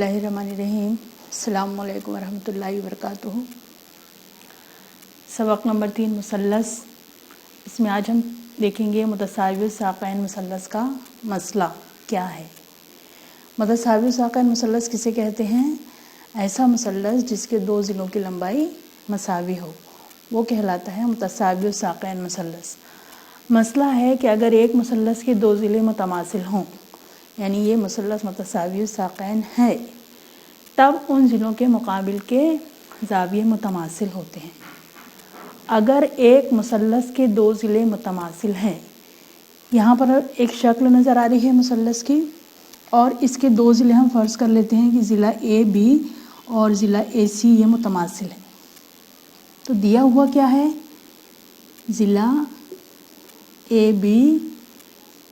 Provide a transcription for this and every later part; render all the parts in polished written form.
बिस्मिल्लाहिर्रहमानिर्रहीम। अस्सलामु अलैकुम वरहमतुल्लाहि वबरकातुहू। सबक नंबर 3 मुसल्लस। इसमें आज हम देखेंगे मुतसाविर साक़ैन मुसल्लस का मसला क्या है। मुतसाविर साक़ैन मुसल्लस किसे कहते हैं? ऐसा मुसल्लस जिसके दो ज़िलों की लंबाई मसावी हो, वो कहलाता है मुतसाविर साक़ैन मुसल्लस। मसला है कि अगर एक मुसल्लस के दो ज़िले मुतमासिल हों, यानी ये मुसल्लस मुतसाविर साक़ैन है, तब उन ज़िलों के मुकाबिल के ज़ाविये मुतमासिल होते हैं। अगर एक मुसल्लस के दो ज़िले मुतमासिल हैं, यहाँ पर एक शक्ल नज़र आ रही है मुसल्लस की, और इसके दो ज़िले हम फ़र्ज़ कर लेते हैं कि ज़िला ए बी और ज़िला ए सी ये मुतमासिल है। तो दिया हुआ क्या है? ज़िला ए बी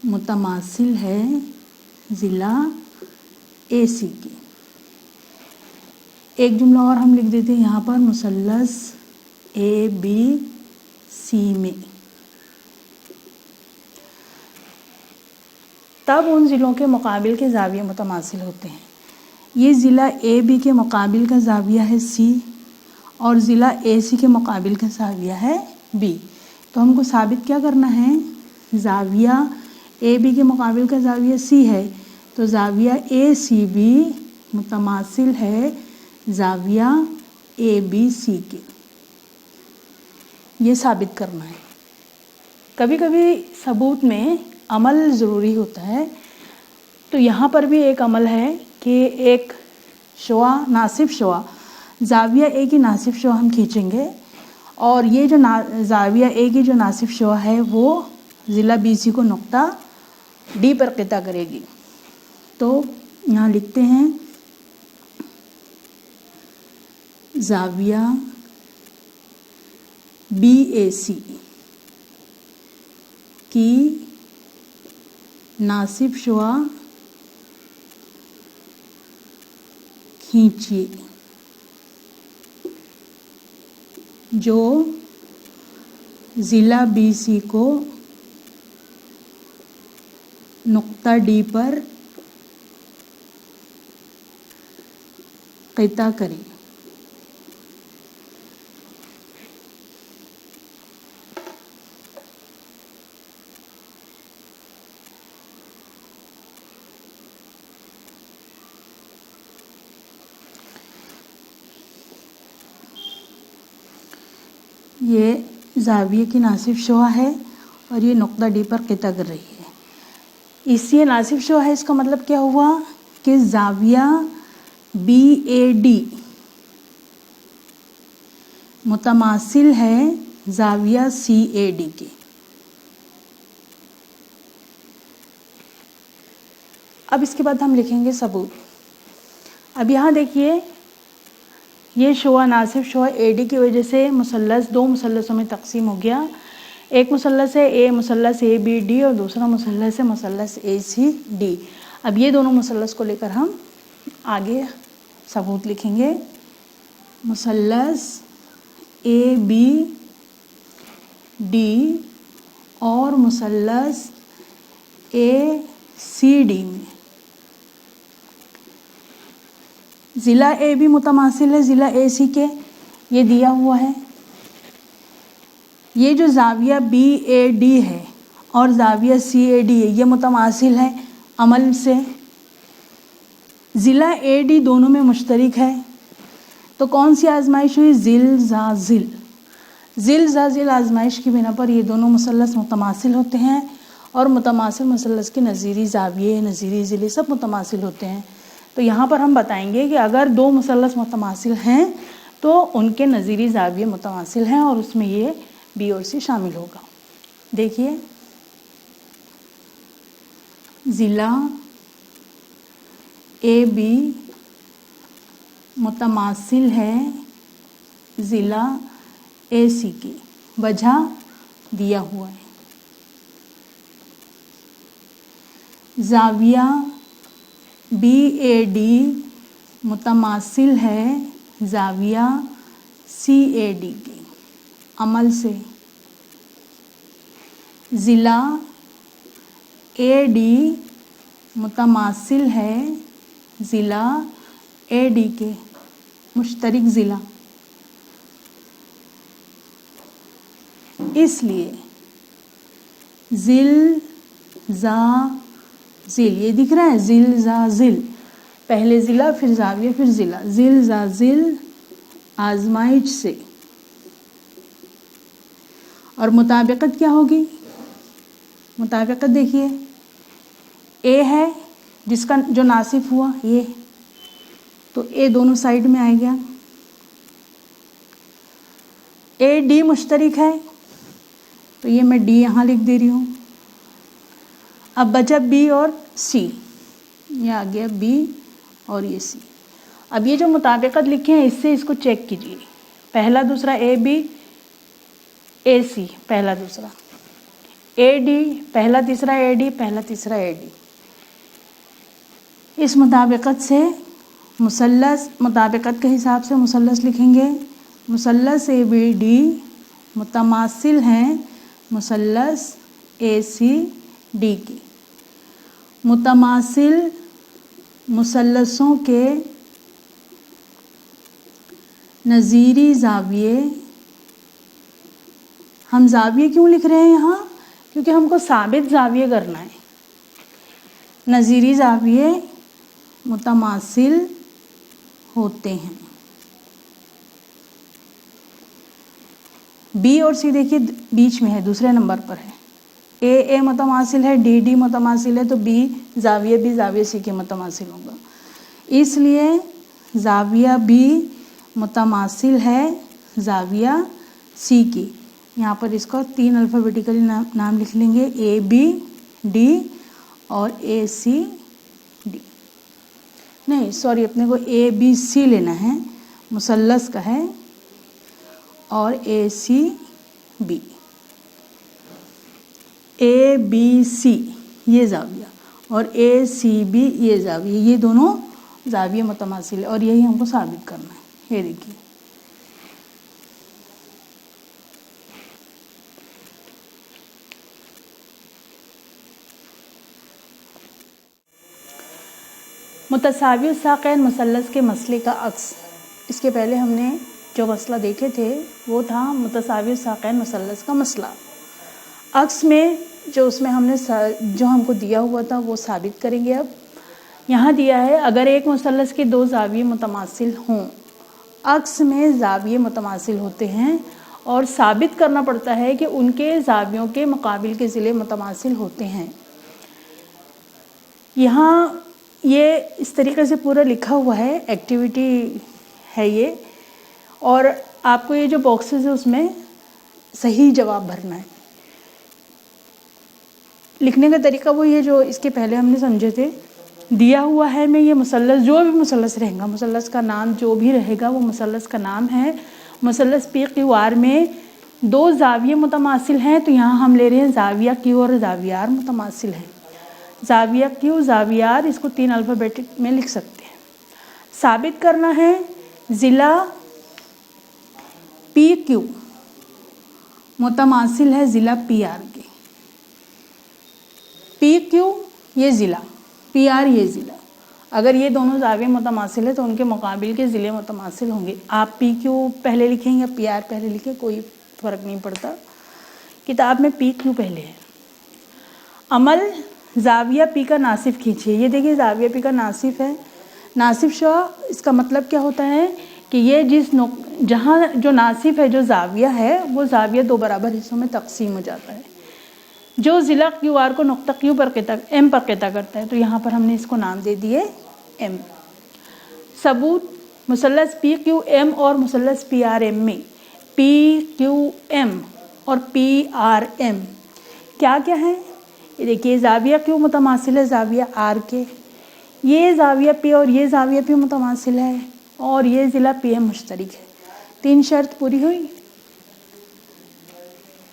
मुतमासिल है ज़िला ए सी की। एक जुमला और हम लिख देते हैं यहाँ पर, मुसल्लस ए बी सी में। तब उन ज़िलों के मुकाबिल के ज़ाविये मुतमासिल होते हैं। ये ज़िला ए बी के मुकाबिल का ज़ाविया है सी, और ज़िला ए सी के मुकाबिल का ज़ाविया है बी। तो हमको साबित क्या करना है? ज़ाविया ए बी के मुकाबिल का ज़ाविया सी है, तो ज़ाविया ए सी बी मुतमासिल है ज़ाविया ए बी सी के। ये साबित करना है। कभी कभी सबूत में अमल ज़रूरी होता है, तो यहाँ पर भी एक अमल है कि एक शुआ, नासिब शुआ, ज़ाविया ए की नासिब शुआ हम खींचेंगे, और ये जो ज़ाविया ए की जो नासिब शुआ है वो ज़िला बी सी को नुक्ता डी पर क़िता करेगी। तो यहाँ लिखते हैं, ज़ाविया बी ए सी की नासिब शुआ खींचिए जो ज़िला बी सी को नुक्ता डी पर क़िता करें। ये ज़ाविये की नासिब शुआ है और ये नुक्ता डी पर क़िता कर रही है। इससे नासिब शुआ है, इसका मतलब क्या हुआ कि ज़ाविया बी ए डी मुतमासिल है ज़ाविया सी ए डी के। अब इसके बाद हम लिखेंगे सबूत। अब यहाँ देखिए, ये शुआ नासिब शुआ ए डी की वजह से मुसल्लस दो मुसल्लसों में तकसीम हो गया। एक मुसल्लस है ए, मुसल्लस ए बी डी, और दूसरा मुसल्लस है मुसल्लस ए सी डी। अब ये दोनों मुसल्लस को लेकर हम आगे सबूत लिखेंगे। मुसल्लस ए बी डी और मुसल्लस ए सी डी में ज़िला ए बी मुतमासिल है ज़िला ए सी के, ये दिया हुआ है। ये जो ज़ाविया बी ए डी है और ज़ाविया सी ए डी है, ये मुतमासिल है अमल से। ज़िला ए डी दोनों में मुश्तरिक है, तो कौन सी आजमाइश हुई? ज़िल ज़ा ज़िल। ज़िल ज़ा ज़िल आजमाइश की बिना पर ये दोनों मुसल्लस मुतमासिल होते हैं, और मुतमासिल मुसल्लस के नज़ीरी ज़ाविये, नज़ीरी ज़िले सब मुतमासिल होते हैं। तो यहाँ पर हम बताएंगे कि अगर दो मुसल्लस मुतमासिल हैं तो उनके नज़ीरी ज़ाविये मुतमासिल हैं, और उसमें ये बी और सी शामिल होगा। देखिए, ज़िला ए बी मुतमासिल है ज़िला ए सी की, वजह दिया हुआ है। ज़ाविया बी ए डी मुतमासिल है ज़ाविया सी ए डी की अमल से। ज़िला ए डी मुतमासिल है ज़िला ए डी के मुश्तरक ज़िला, इसलिए ज़िल ज़ा ज़िल, ये दिख रहा है ज़िल ज़ा ज़िल, पहले ज़िला फिर ज़ाविया फिर ज़िला, ज़िल ज़ा ज़िल आजमाइश से। और मुताबिकत क्या होगी? मुताबिकत देखिए, ए है जिसका जो नासिफ हुआ ये, तो ए दोनों साइड में आ गया। ए डी मुश्तरक है तो ये मैं डी यहाँ लिख दे रही हूँ। अब बचा बी और सी, ये आ गया बी और ये सी। अब ये जो मुताबिकत लिखे हैं इससे इसको चेक कीजिए, पहला दूसरा ए बी, ए सी पहला दूसरा, ए डी पहला तीसरा, ए डी पहला तीसरा, ए डी। इस मुताबिकत से मुसल्लस, मुताबिकत के हिसाब से मुसल्लस लिखेंगे। मुसल्लस ए बी डी मुतमासिल हैं मुसल्लस ए सी डी की। मुतमासिल मुसल्लसों के नज़ीरी ज़ाविये, हम ज़ाविये क्यों लिख रहे हैं यहाँ? क्योंकि हमको साबित ज़ाविये करना है। नज़ीरी ज़ाविये मुतमासिल होते हैं। बी और सी देखिए बीच में है, दूसरे नंबर पर है। ए मुतमासिल है, डी डी मुतमासिल है, तो बी ज़ाविया भी ज़ाविया सी के मुतमासिल होगा। इसलिए ज़ाविया बी मुतमासिल है ज़ाविया सी की। यहाँ पर इसको 3 अल्फ़ाबेटिकली नाम लिख लेंगे, ए बी डी और ए सी डी। नहीं सॉरी, अपने को ए बी सी लेना है, मुसल्लस का है, और ए C B. A B C ये ज़ाविया और ए सी बी ये ज़ाविया, ये दोनों ज़ाविया मुतमासिल है और यही हमको साबित करना है। ये देखिए, मुतसावी साक़ैन मुसल्लस के मसले का अक्स। इसके पहले हमने जो मसला देखे थे वो था मुतसावी साक़ैन मुसल्लस का मसला। अक्स में जो उसमें हमने जो हमको दिया हुआ था वो साबित करेंगे। अब यहाँ दिया है, अगर एक मुसल्लस के 2 ज़ाविये मुतमासिल हों, अक्स में ज़ाविये मुतमासिल होते हैं और साबित करना पड़ता है कि उनके ज़ावियों के मुकाबिल के ज़िले मुतमासिल होते हैं। यहाँ ये इस तरीके से पूरा लिखा हुआ है, एक्टिविटी है ये, और आपको ये जो बॉक्सेस है उसमें सही जवाब भरना है। लिखने का तरीका वो ये जो इसके पहले हमने समझे थे। दिया हुआ है मैं ये मुसल्लस, जो भी मुसल्लस रहेगा, मुसल्लस का नाम जो भी रहेगा वो मुसल्लस का नाम है। मुसल्लस पी क्यू आर में 2 ज़ाविये मुतमासिल हैं, तो यहाँ हम ले रहे हैं ज़ाविया क्यू और ज़ाविया आर मुतमासिल हैं। ज़ाविया क्यू ज़ाविया आर, इसको 3 अल्फ़ाबेटिक में लिख सकते हैं। साबित करना है ज़िला पी क्यू मुतमासिल है ज़िला पी आर के। पी क्यू ये ज़िला, पी आर ये ज़िला। अगर ये दोनों ज़ाविये मुतमासिल है तो उनके मुकाबिल के ज़िले मुतमासिल होंगे। आप पी क्यू पहले लिखें या पी आर पहले लिखें, कोई फ़र्क नहीं पड़ता। किताब में पी क्यू पहले है। अमल ज़ाविया पी का नासिफ खींचिए। ये देखिए ज़ाविया पी का नासिफ है। नासिफ शो, इसका मतलब क्या होता है कि ये जहाँ जो नासिफ है, जो ज़ाविया है, वो ज़ाविया 2 बराबर हिस्सों में तकसीम हो जाता है। जो ज़िला क्यू आर को नुक्ता क्यू पर क़िता एम पर क़िता करता है, तो यहाँ पर हमने इसको नाम दे दिए एम। सबूत मुसल्लस पी क्यू एम और मुसल्लस पी आर एम में पी क्यू एम और पी आर एम क्या क्या है? ये देखिए, ज़ाविया क्यू मुतमासिल है ज़ाविया आर के, ये ज़ाविया पी और ये ज़ाविया पी मुतमासिल है, और ये ज़िला पी एम मुश्तरक है। 3 शर्त पूरी हुई।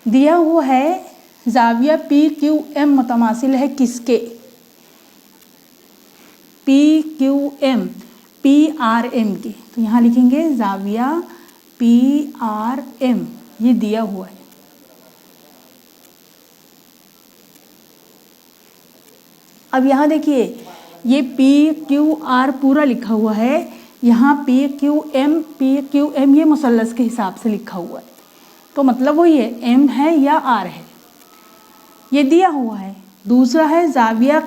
दिया हुआ है ज़ाविया पी क्यू एम मुतमासिल है किसके? P Q M P R M के। तो यहाँ लिखेंगे ज़ाविया पी आर एम, ये दिया हुआ है। अब यहाँ देखिए, ये पी क्यू आर पूरा लिखा हुआ है, यहाँ PQM ये मुसल्लस के हिसाब से लिखा हुआ है, तो मतलब वही है, M है या R है, ये दिया हुआ है। दूसरा है जाविया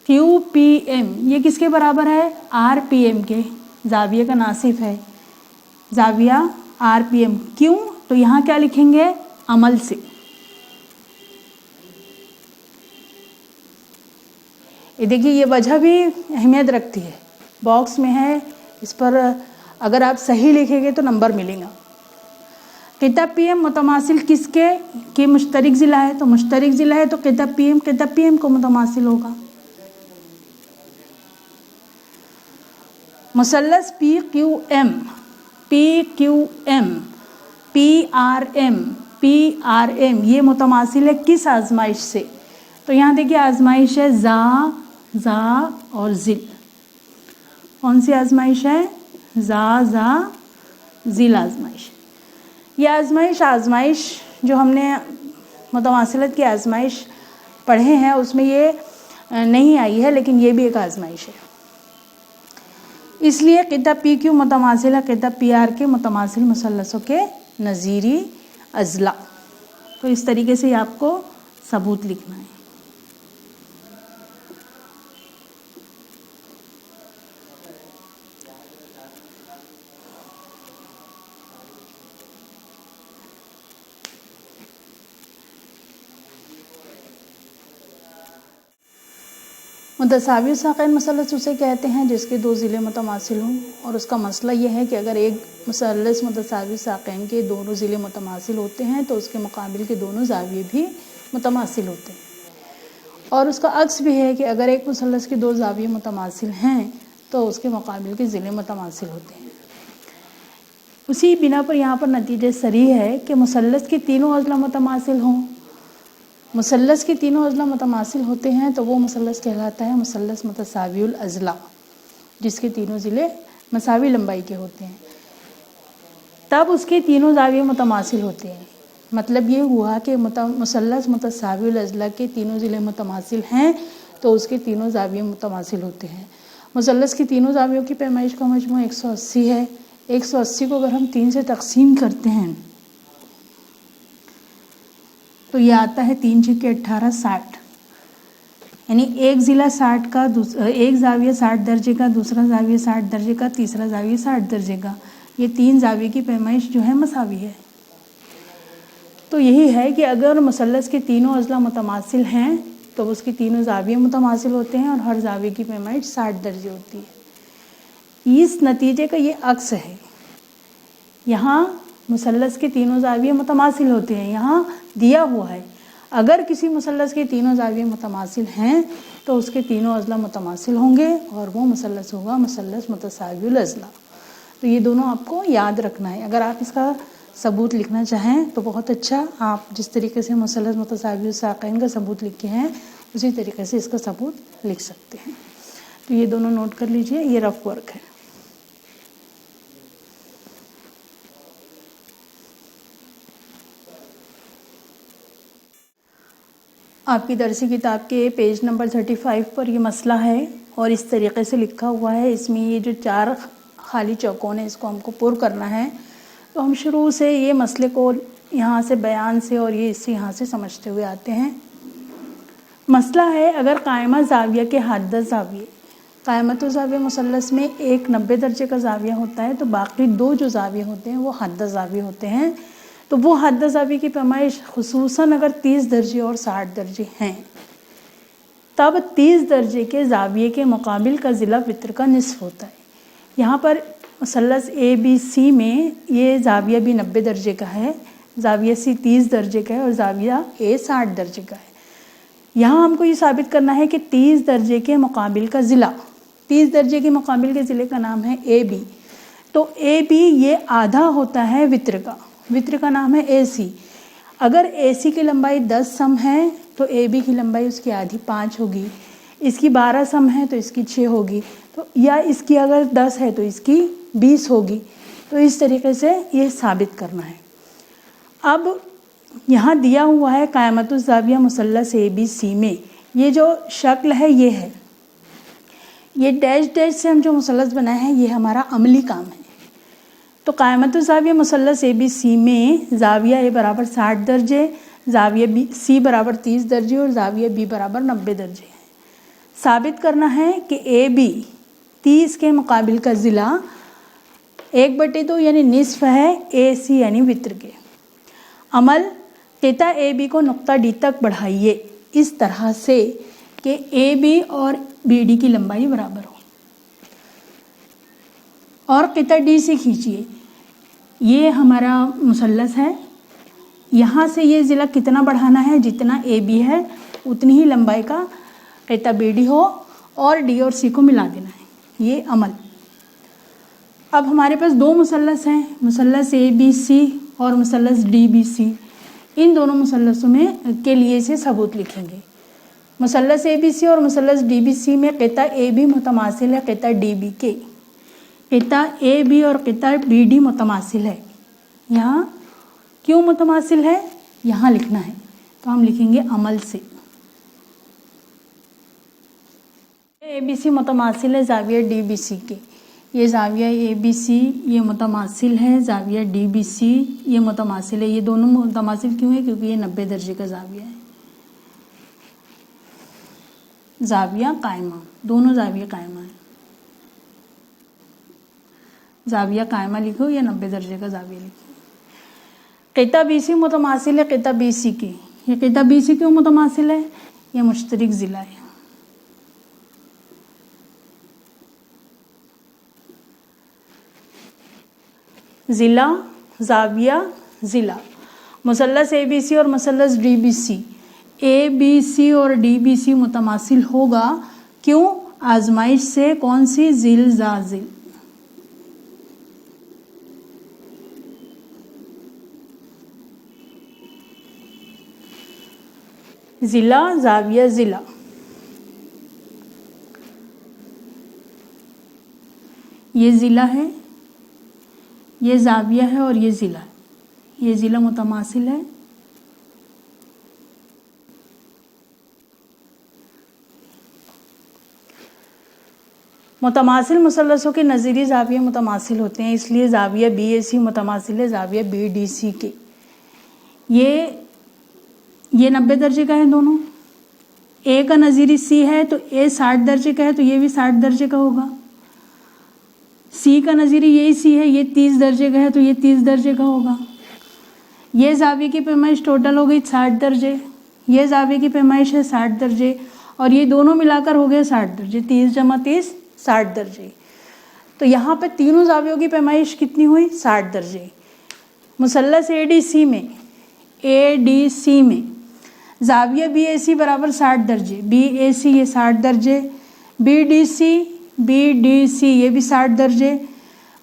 QPM, ये किसके बराबर है? RPM के, जाविया का नासिफ है, जाविया RPM। क्यों? तो यहाँ क्या लिखेंगे? अमल से। ये देखिए, ये वजह भी अहमियत रखती है, बॉक्स में है, इस पर अगर आप सही लिखेंगे तो नंबर मिलेगा। किताब पीएम मुतमासिल किसके के मुश्तरिक ज़िला है? तो मुश्तरिक ज़िला है तो किताब पीएम को मुतमासिल होगा। मुसल्लस PQM, PRM ये मुतमासिल है किस आजमाइश से? तो यहाँ देखिए आजमाइश है जा और जिल। कौन सी आजमाइश है? जा जिल आजमाइश। ये आजमाइश जो हमने मुतमासिलत की आजमाइश पढ़े हैं उसमें ये नहीं आई है, लेकिन ये भी एक आजमाइश है। इसलिए किताब PQ मुतमासिल है किताब PR के मुतमासिल मुसल्लसों के नज़ीरी अज़ला। तो इस तरीके से आपको सबूत लिखना है। मुतसावी साक़ैन मुसल्लस उसे कहते हैं जिसके दो ज़िले मुतमासिल हों, और उसका मसला यह है कि अगर एक मुसल्लस मुतसावी साक़ैन के दोनों ज़िले मुतमासिल होते हैं तो उसके मुकाबिल के दोनों ज़ाविये भी मुतमासिल होते हैं। और उसका अक्स भी है कि अगर एक मुसल्लस के दो ज़ाविये मुतमासिल हैं तो उसके मुकाबिल के ज़िले मुतमासिल होते हैं। उसी बिना पर यहाँ पर नतीजे सरी है कि मुसल्लस के तीनों अज़ला मुतमासिल हों। मुसल्लस के तीनों अज़ला मुतमासिल होते हैं तो वो मुसल्लस कहलाता है मुसल्लस मुतसावियुल अज़ला, जिसके तीनों ज़िले मसावी लंबाई के होते हैं। तब उसके तीनों ज़ाविये मुतमासिल होते हैं। मतलब ये हुआ कि मुसल्लस मुतसावियुल अज़ला के तीनों ज़िले मुतमासिल हैं तो उसके तीनों ज़ाविये मुतमासिल होते हैं। मुसल्लस की तीनों ज़ावियों की पैमाइश का मजमू 180 है। 180 को अगर हम 3 से तकसीम करते हैं तो ये आता है 3 × 18 60। यानी एक ज़िला 60 का, एक ज़ाविया 60 दर्जे का, दूसरा ज़ाविया 60 दर्जे का, तीसरा ज़ाविया 60 दर्जे का। ये 3 ज़ाविये की पैमाइश जो है मसावी है। तो यही है कि अगर मुसल्लस के तीनों अज़ला मुतमासिल हैं तो उसके तीनों ज़ाविये मुतमासिल होते हैं और हर ज़ाविये की पैमाइश 60 दर्जे होती है। इस नतीजे का ये अक्स है। यहाँ मुसल्लस के तीनों ज़ाविये मुतमासिल होते हैं, यहाँ दिया हुआ है अगर किसी मुसल्लस के तीनों ज़ाविये मुतमासिल हैं तो उसके तीनों अज़ला मुतमासिल होंगे और वो मुसल्लस होगा मुसल्लस मुतसावियुल अज़ला। तो ये दोनों आपको याद रखना है। अगर आप इसका सबूत लिखना चाहें तो बहुत अच्छा, आप जिस तरीके से मुसल्लस मुतसावियुल साक़ैन का सबूत लिखे हैं उसी तरीके से इसका सबूत लिख सकते हैं। तो ये दोनों नोट कर लीजिए, ये रफ वर्क है। आपकी दरसी किताब के पेज नंबर 35 पर ये मसला है और इस तरीके से लिखा हुआ है। इसमें ये जो 4 खाली चौकोन है इसको हमको पुर करना है। तो हम शुरू से ये मसले को यहाँ से बयान से और ये इससे यहाँ से समझते हुए आते हैं। मसला है, अगर कायमा ज़ाविया के हद्द ज़ाविये, कायमत ज़ाविया मुसल्लस में एक 90 दर्जे का ज़ाविया होता है तो बाकी 2 जो ज़ाविये होते हैं वो हद्द ज़ाविये होते हैं। तो वो हद्द ज़ाविये की पैमाइश खुसूसन अगर 30 दर्जे और 60 दर्जे हैं तब 30 दर्जे के ज़ाविये के मुकाबिल का ज़िला वित्र का निस्फ होता है। यहाँ पर मुसल्लस ABC में ये ज़ाविया भी 90 दर्जे का है, ज़ाविया C 30 दर्जे का है और ज़ाविया A 60 दर्जे का है। यहाँ हमको ये साबित करना है कि 30 दर्जे के मुकाबिल का ज़िला, 30 दर्जे के मुकाबिल के ज़िले का नाम है AB। तो AB ये आधा होता है वित्र का, वित्र का नाम है AC। अगर AC की लंबाई 10 सम है तो AB की लंबाई उसकी आधी 5 होगी। इसकी 12 सम है तो इसकी 6 होगी, तो या इसकी अगर 10 है तो इसकी 20 होगी। तो इस तरीके से ये साबित करना है। अब यहाँ दिया हुआ है कायमतुज़ ज़ाविया मुसल्लस ABC में ये जो शक्ल है ये है ये डैश डैश से हम जो मुसल्लस बनाए हैं ये हमारा अमली काम है। तो क़ायमतुज़ ज़ाविया मुसल्लस ABC में ज़ाविया A बराबर 60 दर्जे, ज़ाविया C बराबर 30 दर्जे और ज़ाविया B बराबर 90 दर्जे है। साबित करना है कि AB 30 के मुकाबिल का ज़िला 1/2 यानी निस्फ है AC यानी वित्र के। अमल क़िता AB को नुक्ता D तक बढ़ाइए इस तरह से कि AB और BD की लंबाई बराबर हो और क़िता D से खींचिए। ये हमारा मुसल्लस है, यहाँ से ये ज़िला कितना बढ़ाना है, जितना AB है उतनी ही लंबाई का क़िता BD हो और D और C को मिला देना है। ये अमल। अब हमारे पास दो मुसल्लस हैं, मुसल्लस ABC और मुसल्लस DBC। इन दोनों मुसल्लसों में के लिए से सबूत लिखेंगे। मुसल्लस ABC और मुसल्लस DBC में क़िता AB मुतमासिल है क़िता DB के। क़िता AB और क़िता BD मुतमासिल है। यहाँ क्यों मुतमासिल है यहाँ लिखना है, तो हम लिखेंगे अमल से। ABC मुतमासिल है ज़ाविया DBC के। ये ज़ाविया ABC ये मुतमासिल है ज़ाविया DBC ये मुतमासिल है। ये दोनों मुतमासिल क्यों है, क्योंकि ये 90 दर्जे का ज़ाविया है। ज़ाविया कायमा, दोनों ज़ाविया कायमा है। ज़ाविया कायमा लिखो या 90 दर्जे का ज़ाविया लिखो। क़िता BC मुतमासिल है क़िता BC के। ये क़िता BC क्यों मुतमासिल है, ये मुश्तरिक ज़िला है। ज़िला ज़ाविया ज़िला। मुसल्लस ABC और मुसल्लस DBC, ABC और DBC मुतमासिल होगा क्यों, आजमाइश से कौन सी, ज़िल ज़ाज़िल। ज़िला ज़ाविया ज़िला। ये ज़िला है, ये ज़ाविया है और ये ज़िला है। ये ज़िला मुतमासिल है। मुतमासिल मुसल्लसों के नज़ीरी ज़ाविया मुतमासिल होते हैं, इसलिए ज़ाविया BAC मुतमासिल है ज़ाविया BDC के। ये 90 दर्जे का है दोनों। A का नज़ीरी C है तो A 60 दर्जे का है तो ये भी 60 दर्जे का होगा। C का नज़ीरी यही C है, ये 30 दर्जे का है तो ये 30 दर्जे का होगा। ये ज़ाविये की पैमाइश टोटल हो गई 60 दर्जे, ये ज़ाविये की पैमाइश है 60 दर्जे और ये दोनों मिलाकर हो गए 60 दर्जे। 30 × 30 60 दर्जे। तो यहाँ पे तीनों ज़ावियों की पैमाइश कितनी हुई, 60 दर्जे। मुसल्लस ADC में ज़ाविया BAC बराबर 60 दर्जे, BAC ये 60 दर्जे, BDC ये भी 60 दर्जे।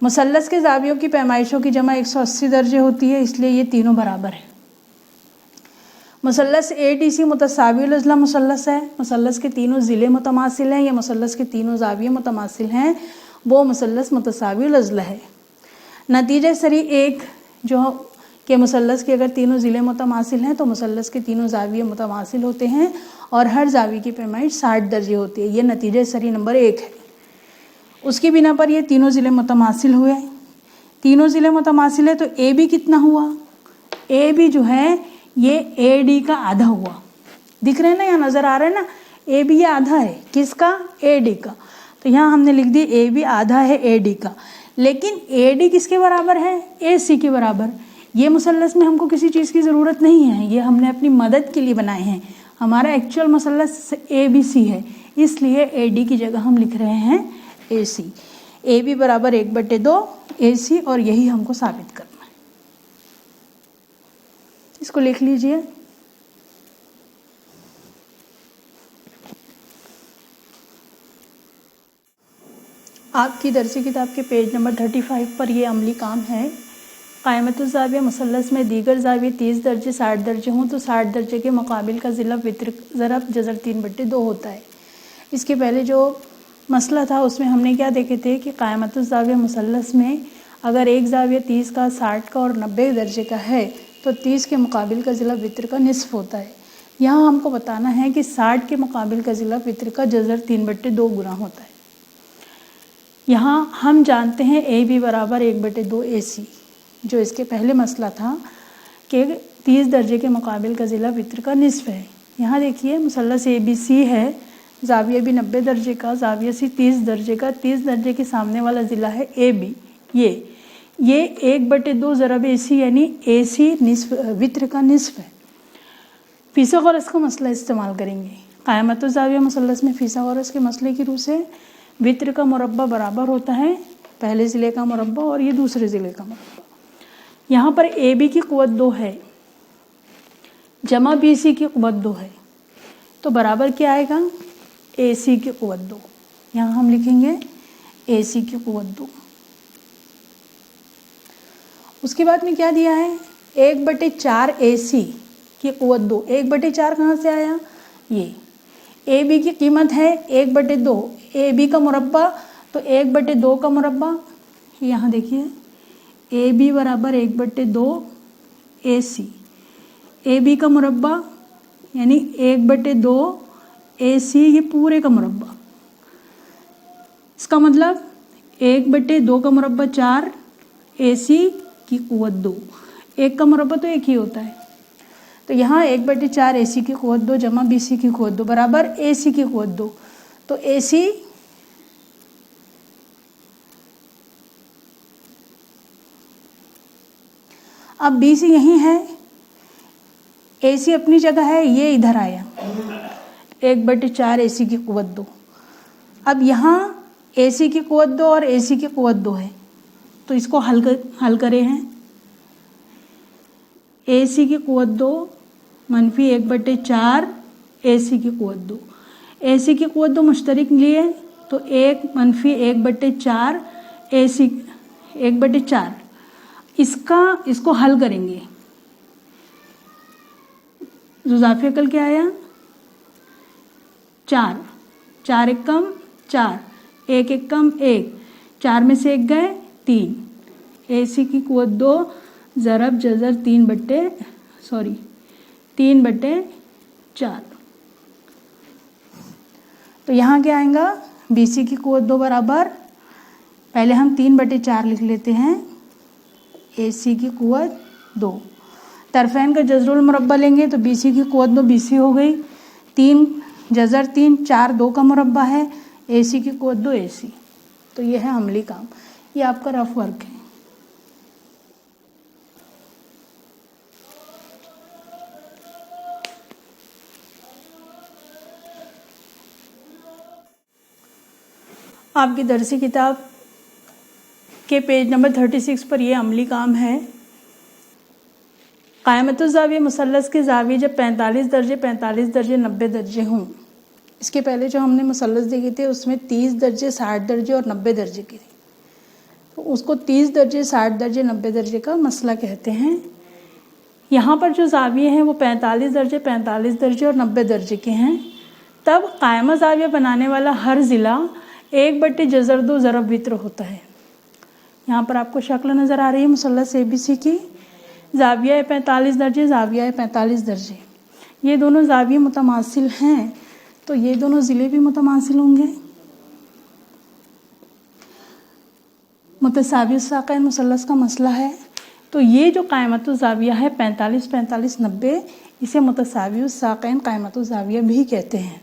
मुसल्लस के ज़ावियों की पैमाइशों की जमा 180 दर्जे होती है, इसलिए ये तीनों बराबर है। मुसल्लस ADC मुतसावियुल अज़ला मुसल्लस है। मुसल्लस के तीनों ज़िले मुतमासिल हैं या मुसल्लस के तीनों ज़ाविये मुतमासिल हैं, वो मुसल्लस मुतसावियुल अज़ला है। नतीजे सरी एक जो कि मुसल्लस के अगर तीनों ज़िले मुतमासिल हैं तो मुसल्लस के तीनों ज़ाविये मुतमासिल होते हैं और हर ज़ाविये की पैमाइश 60 दर्जे होती है। ये नतीजे सरी नंबर 1 है। उसकी बिना पर ये तीनों ज़िले मुतमासिल हुए। तीनों ज़िले मुतमासिल है तो AB कितना हुआ, AB जो है ये AD का आधा हुआ। दिख रहे हैं ना, यहाँ नज़र आ रहा है ना, AB ये आधा है किसका, AD का। तो यहाँ हमने लिख दिया AB आधा है AD का, लेकिन AD किसके बराबर है, AC के बराबर। ये मुसल्लस में हमको किसी चीज़ की ज़रूरत नहीं है, ये हमने अपनी मदद के लिए बनाए हैं। हमारा एक्चुअल मुसल्लस ABC है, इसलिए AD की जगह हम लिख रहे हैं AC। AB बराबर 1/2 AC और यही हमको साबित करना है। इसको लिख लीजिए। आपकी दरसी किताब के पेज नंबर 35 पर ये अमली काम है। क़ायमतुज़ ज़ाविया मुसल्लस में दीगर ज़ाविये 30 दर्जे 60 दर्जे हों तो 60 दर्जे के मुकाबिल का ज़िला वित्र ज़रब जज़र 3/2 होता है। इसके पहले जो मसला था उसमें हमने क्या देखे थे कि क़ायमतुज़ ज़ाविया मुसल्लस में अगर एक ज़ाविया 30 का, 60 का और 90 दर्जे का है तो 30 के मुकाबिल का ज़िला वित्र का निस्फ होता है। यहाँ हमको बताना है कि 60 के मुकाबिल का ज़िला वित्र का जज़र 3/2 गुना होता है। यहाँ हम जानते हैं ए बी बराबर 1/2 AC, जो इसके पहले मसला था कि 30 दर्जे के मुकाबिल का ज़िला वित्र का निस्फ है। यहाँ देखिए मुसल्लस ABC है, ज़ाविया भी 90 दर्जे का, ज़ाविया सी 30 दर्जे का, 30 दर्जे के सामने वाला ज़िला है AB। ये 1/2 ज़रब AC यानी AC निस्फ वित्र का निस्फ है। फिसागोरस का मसला इस्तेमाल करेंगे। क़ायमतुज़ ज़ाविया मुसल्लस में फिसागोरस के मसले की रूह से वित्र का मुरब्बा बराबर होता है पहले ज़िले का मुरब्बा और ये दूसरे ज़िले का मुरब्बा। यहाँ पर AB की क़ुव्वत 2 है जमा BC की क़ुव्वत 2 है, तो बराबर क्या आएगा? AC की क़ुव्वत 2। यहाँ हम लिखेंगे AC की क़ुव्वत 2। उसके बाद में क्या दिया है? 1/4 AC की क़ुव्वत 2। 1/4 कहाँ से आया? ये AB की कीमत है 1/2, AB का मुरब्बा तो 1/2 का मुरब्बा। यहाँ देखिए AB बराबर 1/2 AC, AB का मुरब्बा यानी 1/2 AC, ये पूरे का मुरब्बा। इसका मतलब 1/2 का मुरब्बा 4, AC की क़ुव्वत 2। एक का मुरब्बा तो एक ही होता है, तो यहाँ 1/4 AC की क़ुव्वत 2 जमा BC की क़ुव्वत 2 बराबर AC की क़ुव्वत 2। तो AC अब BC यहीं है, AC अपनी जगह है, ये इधर आया 1/4 AC की क़ुव्वत 2। अब यहाँ AC की क़ुव्वत 2 और AC की क़ुव्वत 2 है, तो इसको हल करे हैं। AC की क़ुव्वत 2 मनफी 1/4 AC की क़ुव्वत 2। AC की क़ुव्वत 2 मुश्तरक लिए तो 1 मनफी 1/4 AC 1/4। इसको हल करेंगे, ज़ाफ़िया कल क्या आया? 4, 4 एक कम 4, 1 एक कम 1, 4 में से 1 गए 3। AC की क़ुव्वत 2 ज़रब जज़र 3/4। तो यहाँ क्या आएगा? BC की क़ुव्वत 2 बराबर, पहले हम 3/4 लिख लेते हैं, AC की क़ुव्वत 2। तरफ़ैन का जज़रुल मुरब्बा लेंगे तो BC की क़ुव्वत 2 BC हो गई, 3 जज़र 3 4 2 का मुरब्बा है, AC की क़ुव्वत 2 AC। तो ये है अमली काम, ये आपका रफ वर्क है। आपकी दरसी किताब के पेज नंबर 36 पर यह अमली काम है। क़ायमतुज़ ज़ाविया मुसल्लस के ज़ाविये जब 45 दर्जे 90 दर्जे हों, इसके पहले जो हमने मुसल्लस देखे थे उसमें 30 दर्जे 60 दर्जे और 90 दर्जे के थे, तो उसको 30 दर्जे 60 दर्जे 90 दर्जे का मसला कहते हैं। यहाँ पर जो ज़ाविये हैं वो 45 दर्जे और 90 दर्जे के हैं। तब क़ायमा ज़ाविया बनाने वाला हर ज़िला 1/2 ज़रब वित्र होता है। यहाँ पर आपको शक्ल नज़र आ रही है मुसल्लस ABC की, ज़ाविया 45 दर्जे, ज़ाविया 45 दर्जे, ये दोनों ज़ाविये मुतमासिल हैं, तो ये दोनों ज़िले भी मुतमासिल होंगे। मुतसावियुस साक़ैन मुसल्लस का मसला है, तो ये जो क़ायमतुज़ ज़ाविया है 45 45 90, इसे मुतसावियुस साक़ैन क़ायमतुज़ ज़ाविया भी कहते हैं।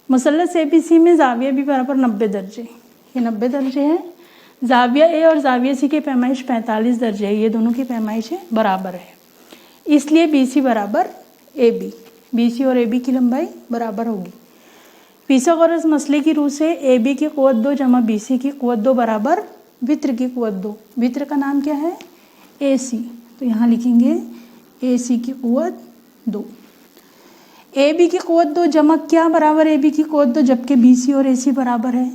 मुसल्लस ABC में ज़ाविया भी बराबर 90 दर्जे, ये 90 दर्जे है। ज़ाविया A और ज़ाविया C की पैमाइश 45 दर्जे है, ये दोनों की पैमाइश बराबर है, इसलिए BC बराबर AB, BC और AB की लंबाई बराबर होगी। फिसागोरस मसले की रूह से AB की क़ुव्वत 2 जमा BC की क़ुव्वत 2 बराबर वित्र की क़ुव्वत 2। वित्र का नाम क्या है? AC, तो यहाँ लिखेंगे AC की क़ुव्वत 2। AB की क़ुव्वत 2 जमा क्या बराबर AB की क़ुव्वत 2, जबकि BC और AC बराबर है।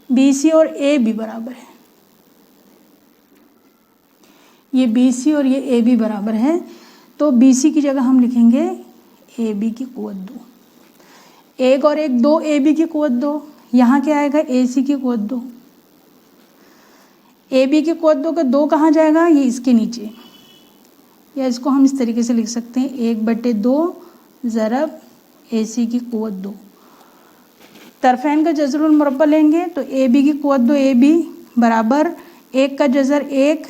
BC और AB बराबर है, ये BC और ये AB बराबर है, तो BC की जगह हम लिखेंगे AB की क़ुव्वत 2। 1 और 1 2 AB की क़ुव्वत 2, यहाँ क्या आएगा? AC की क़ुव्वत 2। AB की क़ुव्वत 2 का 2 कहाँ जाएगा? ये इसके नीचे, या इसको हम इस तरीके से लिख सकते हैं 1/2 ज़रब AC की क़ुव्वत 2। तरफैन का जज़रुल मुरब्बा लेंगे तो ए बी की कुव्वत 2 ए बी बराबर 1 का जज़र 1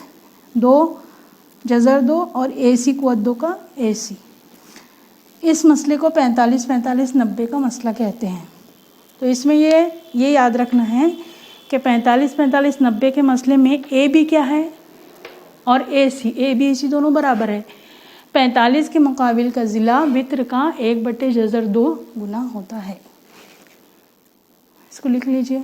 2 जज़र 2 और ए सी कुव्वत 2 का ए सी। इस मसले को 45-45-90 का मसला कहते हैं। तो इसमें ये याद रखना है कि 45-45-90 के मसले में ए बी क्या है और ए बी सी दोनों बराबर है। 45 के मुकाबिल का ज़िला वित्र का 1/जज़र 2 गुना होता है। इसको लिख लीजिए।